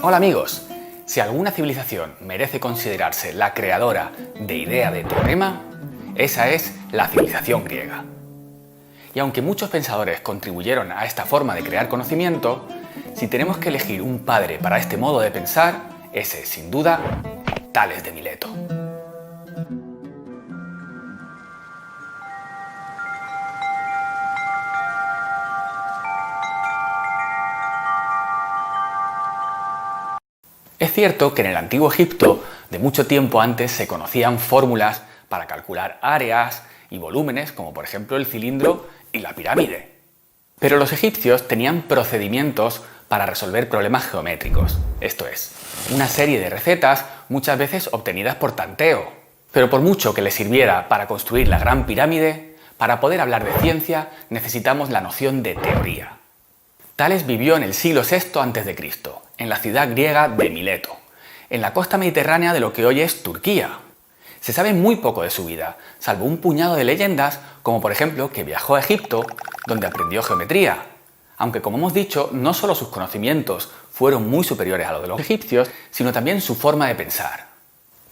Hola amigos, si alguna civilización merece considerarse la creadora de idea de teorema, esa es la civilización griega. Y aunque muchos pensadores contribuyeron a esta forma de crear conocimiento, si tenemos que elegir un padre para este modo de pensar, ese es sin duda Tales de Mileto. Es cierto que en el antiguo Egipto, de mucho tiempo antes, se conocían fórmulas para calcular áreas y volúmenes, como por ejemplo el cilindro y la pirámide. Pero los egipcios tenían procedimientos para resolver problemas geométricos, esto es, una serie de recetas muchas veces obtenidas por tanteo. Pero por mucho que les sirviera para construir la Gran Pirámide, para poder hablar de ciencia necesitamos la noción de teoría. Tales vivió en el siglo VI a.C., en la ciudad griega de Mileto, en la costa mediterránea de lo que hoy es Turquía. Se sabe muy poco de su vida, salvo un puñado de leyendas, como por ejemplo que viajó a Egipto, donde aprendió geometría. Aunque como hemos dicho, no solo sus conocimientos fueron muy superiores a los de los egipcios, sino también su forma de pensar.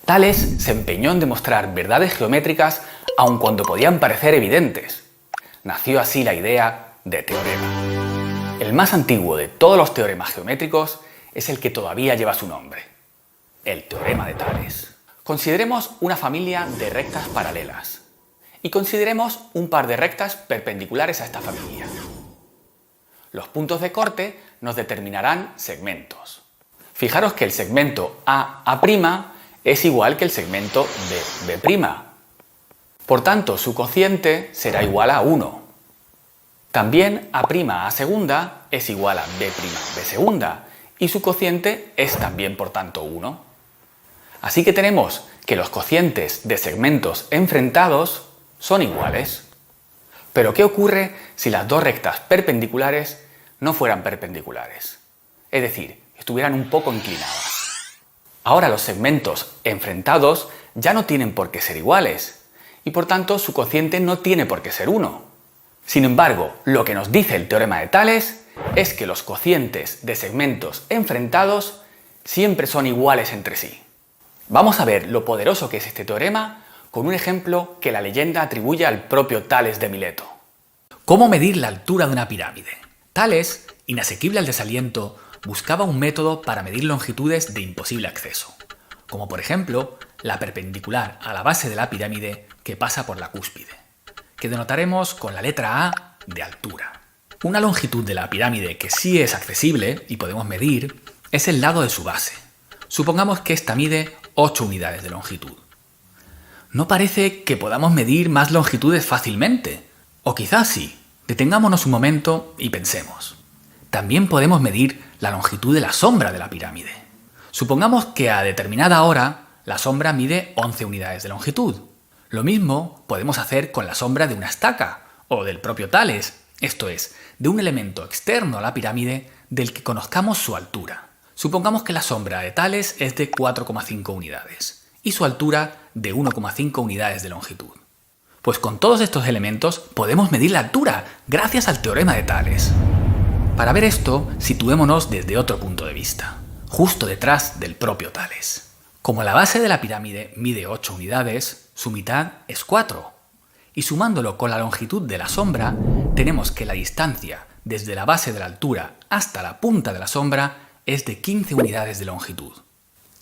Tales se empeñó en demostrar verdades geométricas aun cuando podían parecer evidentes. Nació así la idea de teorema. El más antiguo de todos los teoremas geométricos es el que todavía lleva su nombre, el teorema de Tales. Consideremos una familia de rectas paralelas y consideremos un par de rectas perpendiculares a esta familia. Los puntos de corte nos determinarán segmentos. Fijaros que el segmento AA' es igual que el segmento BB'. Por tanto, su cociente será igual a 1. También A' segunda es igual a B' segunda y su cociente es también por tanto 1. Así que tenemos que los cocientes de segmentos enfrentados son iguales. Pero ¿qué ocurre si las dos rectas perpendiculares no fueran perpendiculares? Es decir, estuvieran un poco inclinadas. Ahora los segmentos enfrentados ya no tienen por qué ser iguales y por tanto su cociente no tiene por qué ser 1. Sin embargo, lo que nos dice el teorema de Tales es que los cocientes de segmentos enfrentados siempre son iguales entre sí. Vamos a ver lo poderoso que es este teorema con un ejemplo que la leyenda atribuye al propio Tales de Mileto. ¿Cómo medir la altura de una pirámide? Tales, inasequible al desaliento, buscaba un método para medir longitudes de imposible acceso, como por ejemplo la perpendicular a la base de la pirámide que pasa por la cúspide, que denotaremos con la letra A de altura. Una longitud de la pirámide que sí es accesible y podemos medir es el lado de su base. Supongamos que esta mide 8 unidades de longitud. No parece que podamos medir más longitudes fácilmente. O quizás sí. Detengámonos un momento y pensemos. También podemos medir la longitud de la sombra de la pirámide. Supongamos que a determinada hora la sombra mide 11 unidades de longitud. Lo mismo podemos hacer con la sombra de una estaca o del propio Tales, esto es, de un elemento externo a la pirámide del que conozcamos su altura. Supongamos que la sombra de Tales es de 4,5 unidades y su altura de 1,5 unidades de longitud. Pues con todos estos elementos podemos medir la altura gracias al teorema de Tales. Para ver esto, situémonos desde otro punto de vista, justo detrás del propio Tales. Como la base de la pirámide mide 8 unidades, su mitad es 4. Y sumándolo con la longitud de la sombra, tenemos que la distancia desde la base de la altura hasta la punta de la sombra es de 15 unidades de longitud.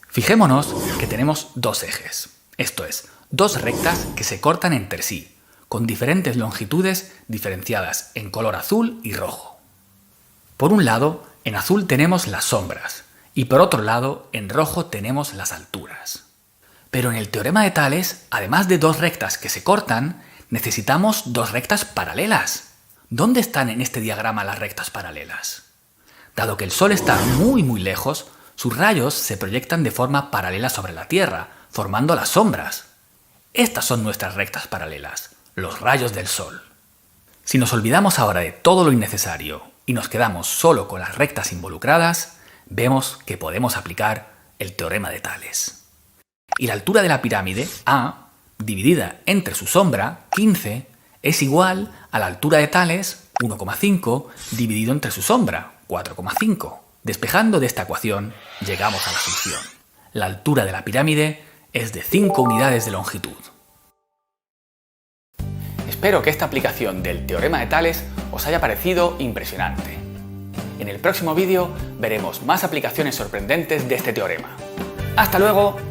Fijémonos que tenemos dos ejes, esto es, dos rectas que se cortan entre sí, con diferentes longitudes diferenciadas en color azul y rojo. Por un lado, en azul tenemos las sombras, y por otro lado, en rojo tenemos las alturas. Pero en el teorema de Tales, además de dos rectas que se cortan, necesitamos dos rectas paralelas. ¿Dónde están en este diagrama las rectas paralelas? Dado que el Sol está muy lejos, sus rayos se proyectan de forma paralela sobre la Tierra, formando las sombras. Estas son nuestras rectas paralelas, los rayos del Sol. Si nos olvidamos ahora de todo lo innecesario y nos quedamos solo con las rectas involucradas, vemos que podemos aplicar el teorema de Tales. Y la altura de la pirámide, A, dividida entre su sombra, 15, es igual a la altura de Tales, 1,5, dividido entre su sombra, 4,5. Despejando de esta ecuación, llegamos a la solución. La altura de la pirámide es de 5 unidades de longitud. Espero que esta aplicación del teorema de Tales os haya parecido impresionante. En el próximo vídeo veremos más aplicaciones sorprendentes de este teorema. ¡Hasta luego!